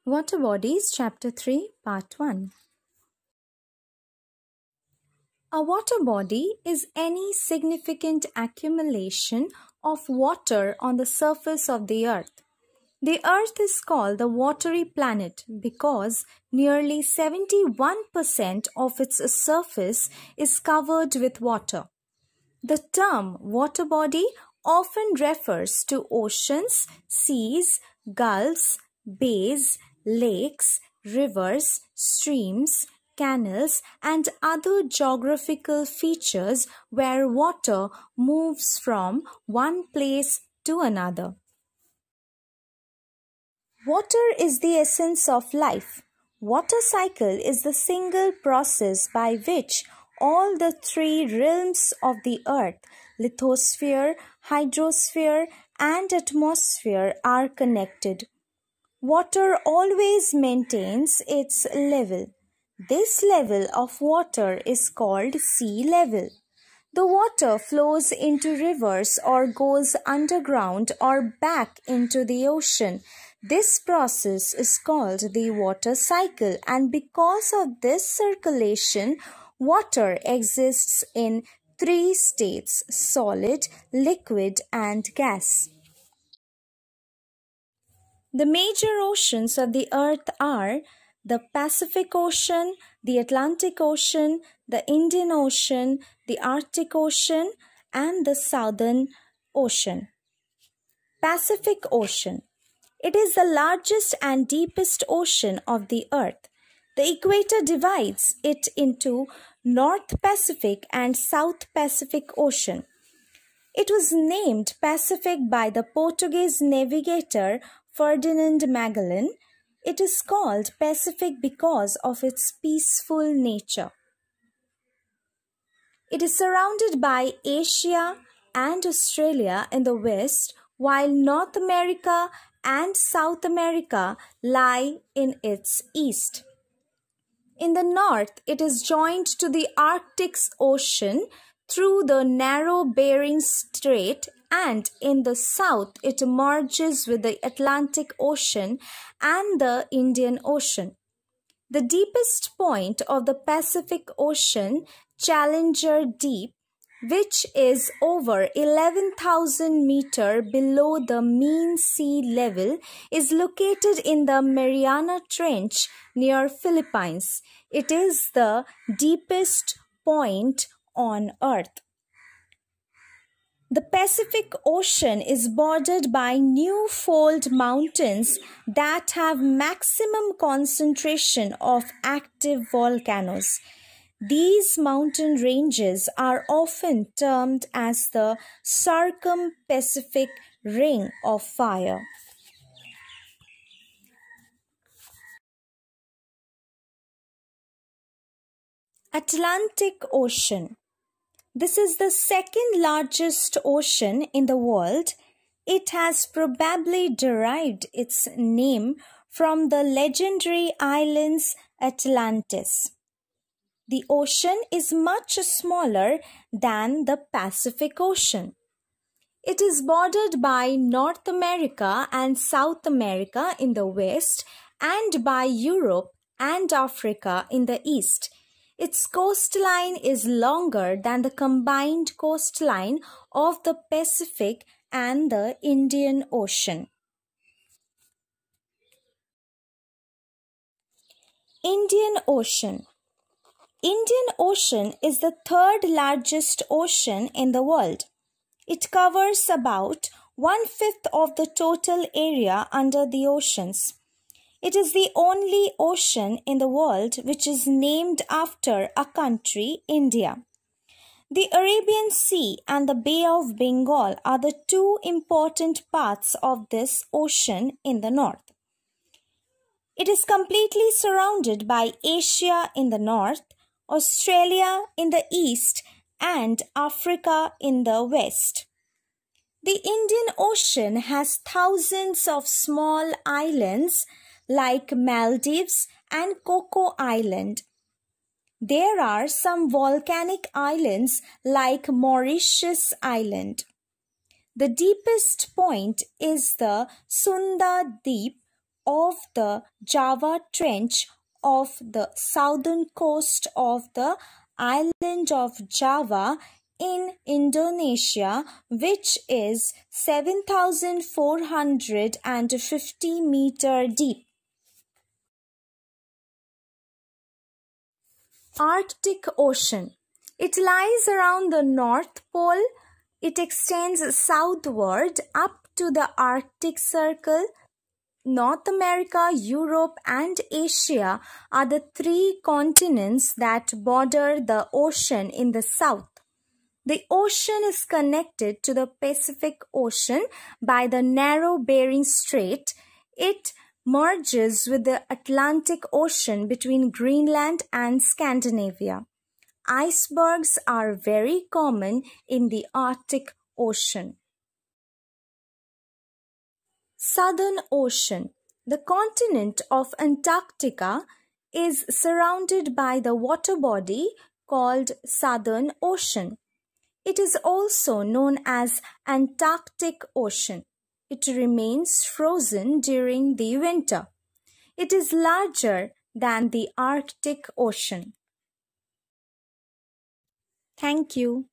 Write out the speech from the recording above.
Water Bodies, Chapter 3, Part 1. A water body is any significant accumulation of water on the surface of the earth. The earth is called the watery planet because nearly 71% of its surface is covered with water. The term water body often refers to oceans, seas, gulfs, bays, lakes, rivers, streams, canals, and other geographical features where water moves from one place to another. Water is the essence of life. Water cycle is the single process by which all the three realms of the earth, lithosphere, hydrosphere, and atmosphere, are connected. Water always maintains its level. This level of water is called sea level. The water flows into rivers or goes underground or back into the ocean. This process is called the water cycle, and because of this circulation, water exists in three states: solid, liquid, and gas. The major oceans of the earth are the Pacific Ocean, the Atlantic Ocean, the Indian Ocean, the Arctic Ocean, and the Southern Ocean. Pacific Ocean. It is the largest and deepest ocean of the earth. The equator divides it into North Pacific and South Pacific Ocean. It was named Pacific by the Portuguese navigator Ferdinand Magellan. It is called Pacific because of its peaceful nature. It is surrounded by Asia and Australia in the west, while North America and South America lie in its east. In the north, it is joined to the Arctic Ocean through the narrow Bering Strait, and in the south, it merges with the Atlantic Ocean and the Indian Ocean. The deepest point of the Pacific Ocean, Challenger Deep, which is over 11,000 meters below the mean sea level, is located in the Mariana Trench near Philippines. It is the deepest point on Earth. The Pacific Ocean is bordered by Newfold Mountains that have maximum concentration of active volcanoes. These mountain ranges are often termed as the Circum-Pacific Ring of Fire. Atlantic Ocean. This is the second largest ocean in the world. It has probably derived its name from the legendary islands Atlantis. The ocean is much smaller than the Pacific Ocean. It is bordered by North America and South America in the west and by Europe and Africa in the east. Its coastline is longer than the combined coastline of the Pacific and the Indian Ocean. Indian Ocean. Indian Ocean is the third largest ocean in the world. It covers about 1/5 of the total area under the oceans. It is the only ocean in the world which is named after a country, India. The Arabian Sea and the Bay of Bengal are the two important parts of this ocean in the north. It is completely surrounded by Asia in the north, Australia in the east, and Africa in the west. The Indian Ocean has thousands of small islands like Maldives and Coco Island. There are some volcanic islands like Mauritius Island. The deepest point is the Sunda Deep of the Java Trench of the southern coast of the island of Java in Indonesia, which is 7,450 meters deep. Arctic Ocean. It lies around the North Pole. It extends southward up to the Arctic Circle. North America, Europe, and Asia are the three continents that border the ocean in the south. The ocean is connected to the Pacific Ocean by the narrow Bering Strait. It merges with the Atlantic Ocean between Greenland and Scandinavia. Icebergs are very common in the Arctic Ocean. Southern Ocean. The continent of Antarctica is surrounded by the water body called Southern Ocean. It is also known as Antarctic Ocean. It remains frozen during the winter. It is larger than the Arctic Ocean. Thank you.